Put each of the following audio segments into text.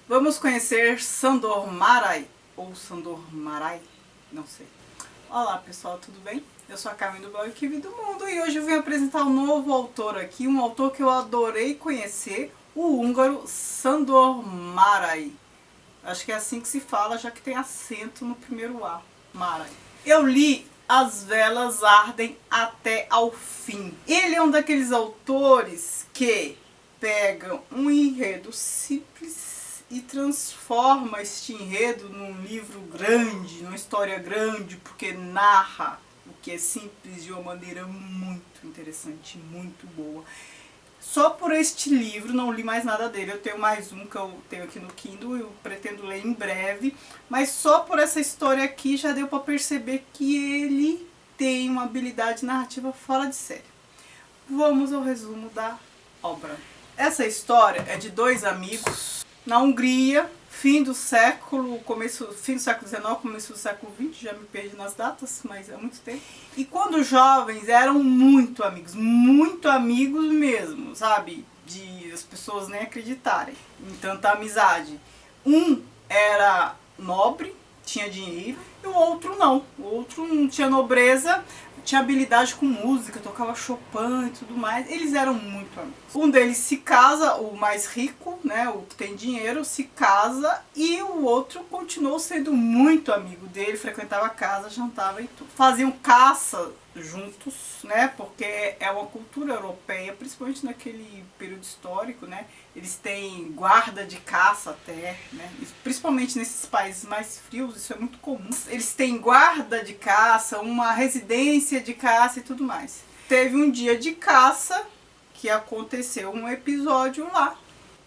Vamos conhecer Sandor Márai, ou Sandor Márai, não sei. Olá pessoal, tudo bem? Eu sou a Carmen do blog Que Vida do Mundo e hoje eu vim apresentar um novo autor aqui, um autor que eu adorei conhecer, o húngaro Sandor Márai. Acho que é assim que se fala, já que tem acento no primeiro A, Márai. Eu li As Velas Ardem Até ao Fim. Ele é um daqueles autores que pegam um enredo simples e transforma este enredo num livro grande, numa história grande, porque narra o que é simples de uma maneira muito interessante, muito boa. Só por este livro, não li mais nada dele, eu tenho mais um que eu tenho aqui no Kindle, eu pretendo ler em breve, mas só por essa história aqui já deu para perceber que ele tem uma habilidade narrativa fora de série. Vamos ao resumo da obra. Essa história é de dois amigos na Hungria, fim do século XIX, começo do século XX, já me perdi nas datas, mas é muito tempo. E quando jovens eram muito amigos mesmo, sabe? De as pessoas nem acreditarem em tanta amizade. Um era nobre, tinha dinheiro, e o outro não. O outro não tinha nobreza, tinha habilidade com música, tocava Chopin e tudo mais. Eles eram muito amigos. Um deles se casa, o mais rico, né, o que tem dinheiro, se casa, e o outro continuou sendo muito amigo dele, frequentava a casa, jantava e tudo. Faziam caça juntos, né, porque é uma cultura europeia, principalmente naquele período histórico, né, eles têm guarda de caça até, né, principalmente nesses países mais frios, isso é muito comum. Eles têm guarda de caça, uma residência de caça e tudo mais. Teve um dia de caça que aconteceu um episódio lá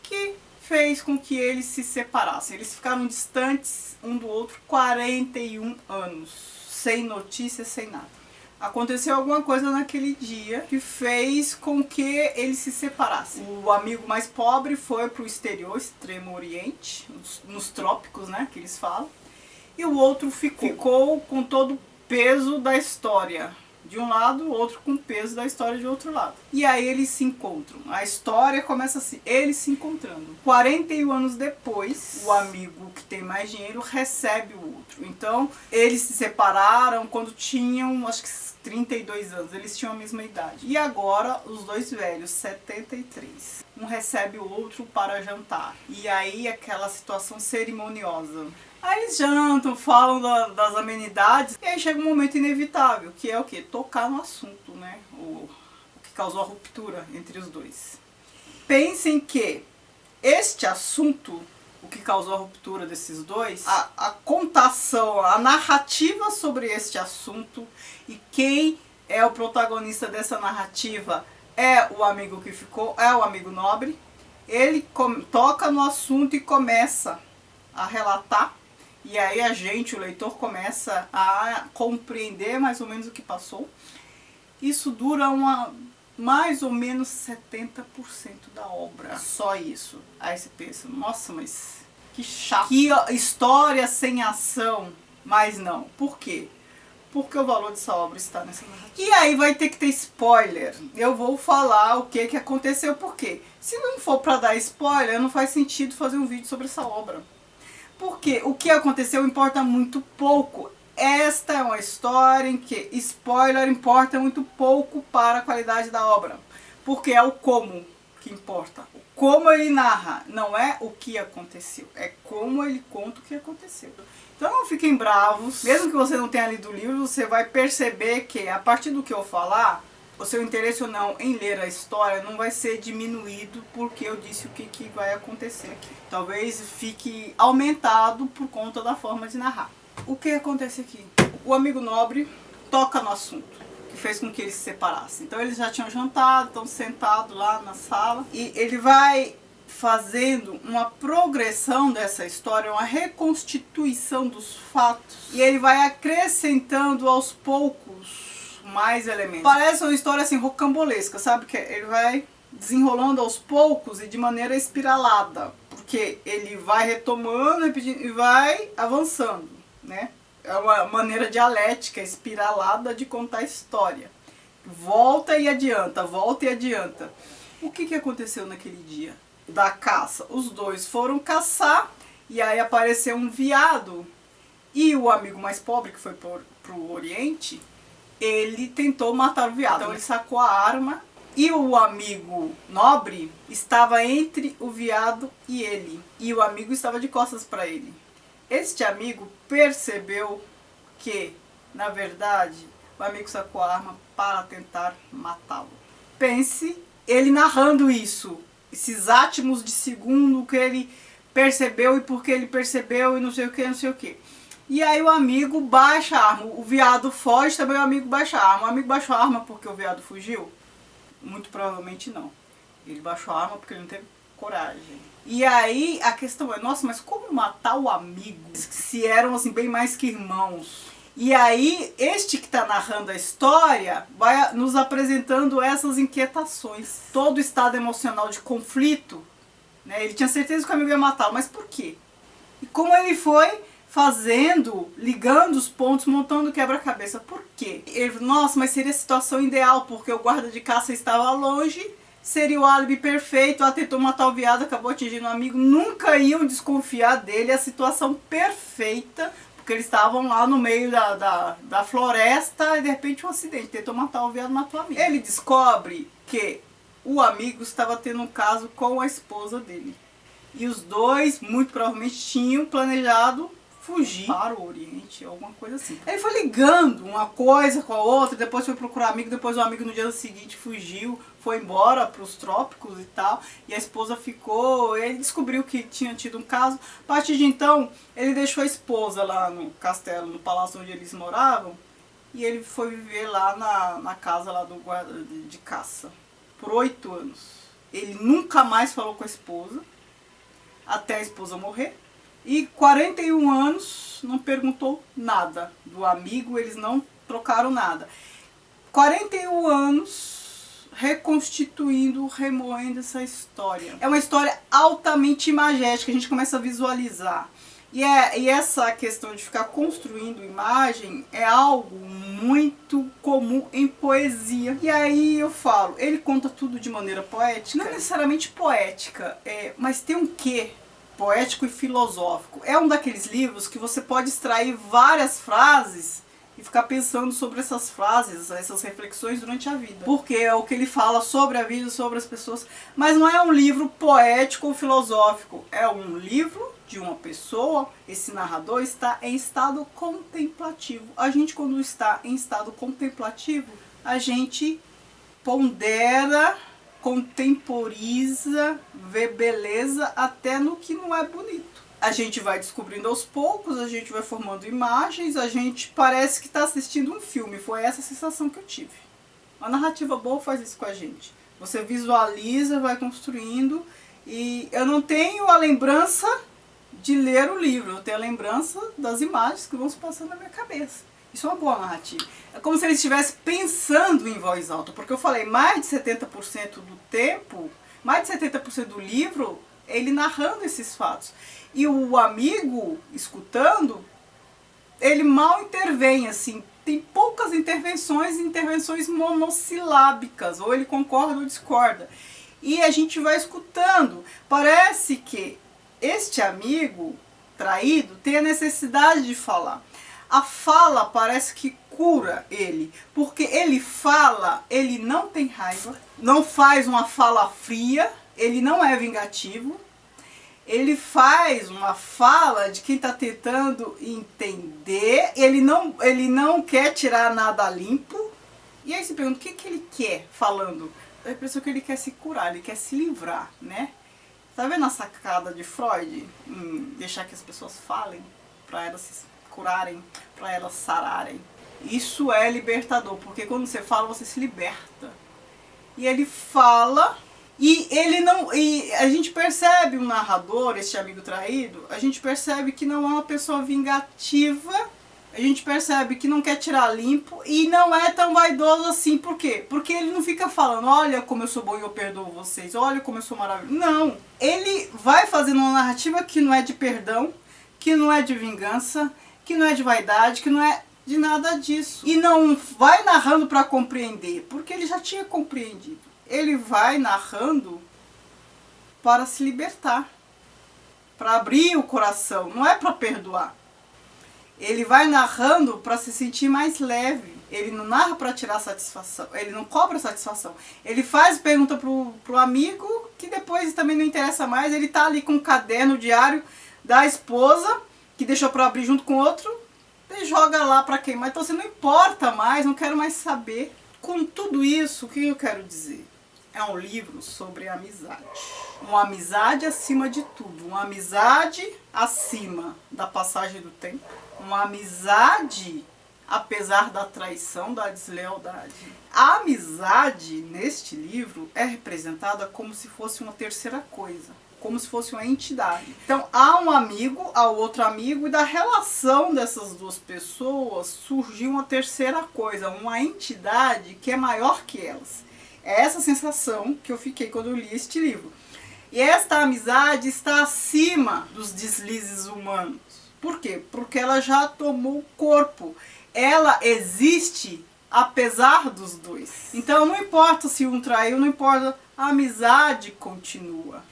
que fez com que eles se separassem. Eles ficaram distantes um do outro 41 anos, sem notícias, sem nada. Aconteceu alguma coisa naquele dia que fez com que eles se separassem. O amigo mais pobre foi para o exterior, Extremo Oriente, nos trópicos, né, que eles falam. E o outro ficou com todo o peso da história de um lado, o outro com o peso da história de outro lado. E aí eles se encontram. A história começa assim, eles se encontrando. 41 anos depois, o amigo que tem mais dinheiro recebe o outro. Então, eles se separaram quando tinham, acho que 32 anos, eles tinham a mesma idade. E agora, os dois velhos, 73. Um recebe o outro para jantar. E aí, aquela situação cerimoniosa. Aí eles jantam, falam das amenidades, e aí chega um momento inevitável, que é o quê? Tocar no assunto, né? O que causou a ruptura entre os dois. Pensem que este assunto, o que causou a ruptura desses dois, a contação, a narrativa sobre este assunto e quem é o protagonista dessa narrativa é o amigo que ficou, é o amigo nobre. Ele toca no assunto e começa a relatar. E aí a gente, o leitor, começa a compreender mais ou menos o que passou. Isso dura mais ou menos 70% da obra. Só isso. Aí você pensa, nossa, mas que chato. Que história sem ação. Mas não. Por quê? Porque o valor dessa obra está nessa narrativa. E aí vai ter que ter spoiler. Eu vou falar o que aconteceu, por quê? Se não for para dar spoiler, não faz sentido fazer um vídeo sobre essa obra. Porque o que aconteceu importa muito pouco. Esta é uma história em que spoiler importa muito pouco para a qualidade da obra. Porque é o como que importa. O como ele narra, não é o que aconteceu. É como ele conta o que aconteceu. Então não fiquem bravos. Mesmo que você não tenha lido o livro, você vai perceber que a partir do que eu falar, o seu interesse ou não em ler a história não vai ser diminuído porque eu disse o que vai acontecer aqui. Talvez fique aumentado por conta da forma de narrar. O que acontece aqui? O amigo nobre toca no assunto que fez com que eles se separassem. Então eles já tinham jantado, estão sentados lá na sala e ele vai fazendo uma progressão dessa história, uma reconstituição dos fatos e ele vai acrescentando aos poucos mais elementos. Parece uma história assim rocambolesca, sabe? Que ele vai desenrolando aos poucos e de maneira espiralada, porque ele vai retomando e vai avançando, né? É uma maneira dialética, espiralada de contar a história. Volta e adianta, volta e adianta. O que aconteceu naquele dia? da caça. Os dois foram caçar e aí apareceu um veado e o amigo mais pobre, que foi pro Oriente, ele tentou matar o veado. Então ele sacou a arma e o amigo nobre estava entre o veado e ele. E o amigo estava de costas para ele. Este amigo percebeu que, na verdade, o amigo sacou a arma para tentar matá-lo. Pense ele narrando isso, esses átomos de segundo que ele percebeu e porque ele percebeu e não sei o que, não sei o que. E aí o amigo baixa a arma, o veado foge, também o amigo baixa a arma. O amigo baixou a arma porque o veado fugiu? Muito provavelmente não. Ele baixou a arma porque ele não teve coragem. E aí a questão é, nossa, mas como matar o amigo? Se eram assim bem mais que irmãos. E aí este que está narrando a história vai nos apresentando essas inquietações. Todo o estado emocional de conflito, né? Ele tinha certeza que o amigo ia matá-lo, mas por quê? E como ele foi fazendo, ligando os pontos, montando quebra-cabeça. Por quê? Ele, nossa, mas seria a situação ideal, porque o guarda de caça estava longe, seria o álibi perfeito, ela tentou matar o veado, acabou atingindo um amigo, nunca iam desconfiar dele, a situação perfeita, porque eles estavam lá no meio da floresta e de repente um acidente, tentou matar o veado, matou o amigo. Ele descobre que o amigo estava tendo um caso com a esposa dele. E os dois, muito provavelmente, tinham planejado fugir para o Oriente, alguma coisa assim. Ele foi ligando uma coisa com a outra, depois foi procurar amigo, depois o amigo no dia seguinte fugiu, foi embora para os trópicos e tal, e a esposa ficou, ele descobriu que tinha tido um caso. A partir de então, ele deixou a esposa lá no castelo, no palácio onde eles moravam, e ele foi viver lá na casa lá do guarda de caça, por 8 anos. Ele nunca mais falou com a esposa, até a esposa morrer. E 41 anos não perguntou nada do amigo, eles não trocaram nada. 41 anos reconstituindo, remoendo essa história. É uma história altamente imagética, a gente começa a visualizar. E essa questão de ficar construindo imagem é algo muito comum em poesia. E aí eu falo, ele conta tudo de maneira poética, não necessariamente poética, mas tem um quê poético e filosófico. É um daqueles livros que você pode extrair várias frases e ficar pensando sobre essas frases, essas reflexões durante a vida. Porque é o que ele fala sobre a vida, sobre as pessoas. Mas não é um livro poético ou filosófico. É um livro de uma pessoa, esse narrador está em estado contemplativo. A gente, quando está em estado contemplativo, a gente pondera, contemporiza, vê beleza até no que não é bonito. A gente vai descobrindo aos poucos, a gente vai formando imagens, a gente parece que está assistindo um filme. Foi essa a sensação que eu tive. Uma narrativa boa faz isso com a gente. Você visualiza, vai construindo, e eu não tenho a lembrança de ler o livro, eu tenho a lembrança das imagens que vão se passando na minha cabeça. Isso é uma boa narrativa. É como se ele estivesse pensando em voz alta, porque eu falei, mais de 70% do tempo, mais de 70% do livro, ele narrando esses fatos. E o amigo, escutando, ele mal intervém, assim, tem poucas intervenções monossilábicas, ou ele concorda ou discorda. E a gente vai escutando. Parece que este amigo traído tem a necessidade de falar. A fala parece que cura ele, porque ele fala, ele não tem raiva, não faz uma fala fria, ele não é vingativo, ele faz uma fala de quem está tentando entender, ele não quer tirar nada limpo. E aí se pergunta, o que ele quer falando? A impressão que ele quer se curar, ele quer se livrar, né? Tá vendo a sacada de Freud em deixar que as pessoas falem para elas se curarem, para elas sararem? Isso é libertador, porque quando você fala, você se liberta. E ele fala, e ele não, e a gente percebe o narrador, este amigo traído, a gente percebe que não é uma pessoa vingativa, a gente percebe que não quer tirar limpo e não é tão vaidoso assim. Por quê? Porque ele não fica falando, olha como eu sou bom e eu perdoo vocês, olha como eu sou maravilhoso. Não, ele vai fazendo uma narrativa que não é de perdão, que não é de vingança, que não é de vaidade, que não é de nada disso. E não vai narrando para compreender, porque ele já tinha compreendido. Ele vai narrando para se libertar, para abrir o coração, não é para perdoar. Ele vai narrando para se sentir mais leve. Ele não narra para tirar satisfação, ele não cobra satisfação. Ele faz pergunta pro amigo, que depois também não interessa mais. Ele tá ali com um caderno diário da esposa, que deixou para abrir junto com outro, e joga lá para queimar. Então, assim, não importa mais, não quero mais saber. Com tudo isso, o que eu quero dizer? É um livro sobre amizade. Uma amizade acima de tudo. Uma amizade acima da passagem do tempo. Uma amizade apesar da traição, da deslealdade. A amizade neste livro é representada como se fosse uma terceira coisa, como se fosse uma entidade. Então há um amigo, há outro amigo, e da relação dessas duas pessoas surgiu uma terceira coisa, uma entidade que é maior que elas. É essa sensação que eu fiquei quando eu li este livro. E esta amizade está acima dos deslizes humanos. Por quê? Porque ela já tomou corpo. Ela existe apesar dos dois. Então não importa se um traiu, não importa, a amizade continua.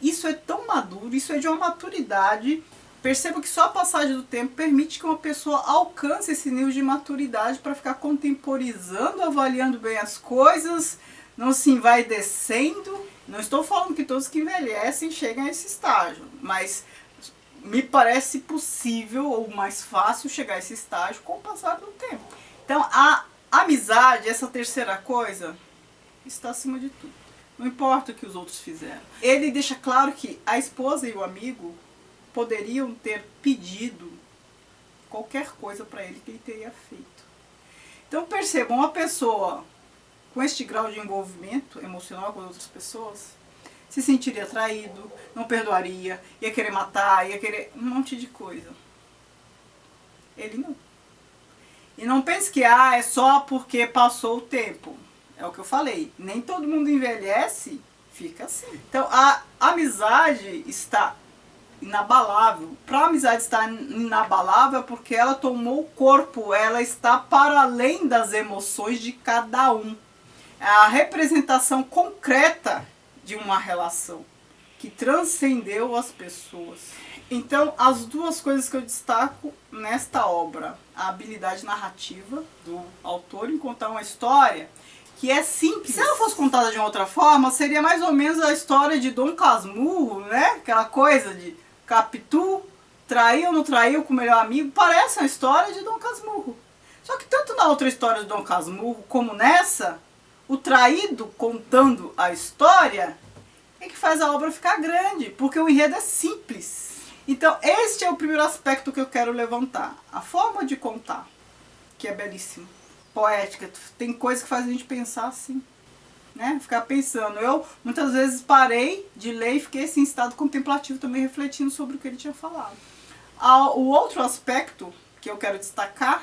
Isso é tão maduro, isso é de uma maturidade. Perceba que só a passagem do tempo permite que uma pessoa alcance esse nível de maturidade para ficar contemporizando, avaliando bem as coisas, não assim vai descendo. Não estou falando que todos que envelhecem chegam a esse estágio, mas me parece possível ou mais fácil chegar a esse estágio com o passar do tempo. Então a amizade, essa terceira coisa, está acima de tudo. Não importa o que os outros fizeram. Ele deixa claro que a esposa e o amigo poderiam ter pedido qualquer coisa para ele que ele teria feito. Então percebam, uma pessoa com este grau de envolvimento emocional com as outras pessoas se sentiria traído, não perdoaria, ia querer matar, ia querer um monte de coisa. Ele não. E não pense que é só porque passou o tempo. É o que eu falei. Nem todo mundo envelhece, fica assim. Então a amizade está inabalável. Para a amizade estar inabalável é porque ela tomou o corpo, ela está para além das emoções de cada um. É a representação concreta de uma relação que transcendeu as pessoas. Então, as duas coisas que eu destaco nesta obra: a habilidade narrativa do autor em contar uma história que é simples. Se ela fosse contada de uma outra forma, seria mais ou menos a história de Dom Casmurro, né? Aquela coisa de Capitu, traiu ou não traiu com o melhor amigo. Parece uma história de Dom Casmurro. Só que tanto na outra história de Dom Casmurro como nessa, o traído contando a história é que faz a obra ficar grande, porque o enredo é simples. Então este é o primeiro aspecto que eu quero levantar. A forma de contar, que é belíssima, poética. Tem coisa que faz a gente pensar assim, né? Ficar pensando. Eu muitas vezes parei de ler e fiquei assim, em estado contemplativo também, refletindo sobre o que ele tinha falado. O outro aspecto que eu quero destacar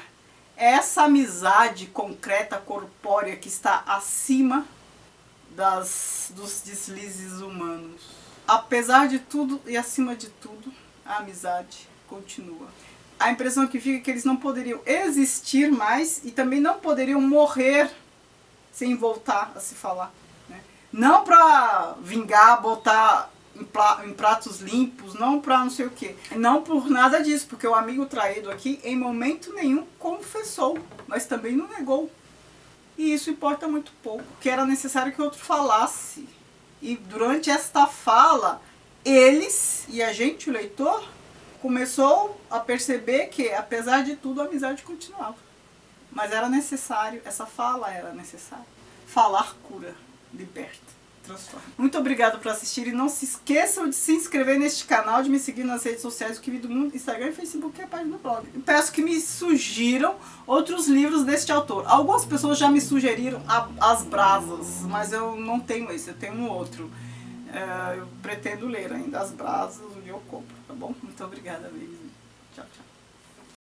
é essa amizade concreta, corpórea, que está acima dos deslizes humanos. Apesar de tudo e acima de tudo, a amizade continua. A impressão que fica é que eles não poderiam existir mais e também não poderiam morrer sem voltar a se falar, né? Não para vingar, botar em pratos limpos, não para não sei o que. Não por nada disso, porque o amigo traído aqui em momento nenhum confessou, mas também não negou. E isso importa muito pouco, que era necessário que o outro falasse. E durante esta fala, eles e a gente, o leitor, começou a perceber que, apesar de tudo, a amizade continuava. Mas era necessário, essa fala era necessária. Falar cura, liberta, transforma. Muito obrigada por assistir e não se esqueçam de se inscrever neste canal, de me seguir nas redes sociais, o Que Vi do Mundo, Instagram, Facebook e a página do blog. Eu peço que me sugiram outros livros deste autor. Algumas pessoas já me sugeriram As Brasas, mas eu não tenho esse, eu tenho um outro. Eu pretendo ler ainda As Brasas, um dia eu compro, tá bom? Muito obrigada, baby. Tchau, tchau.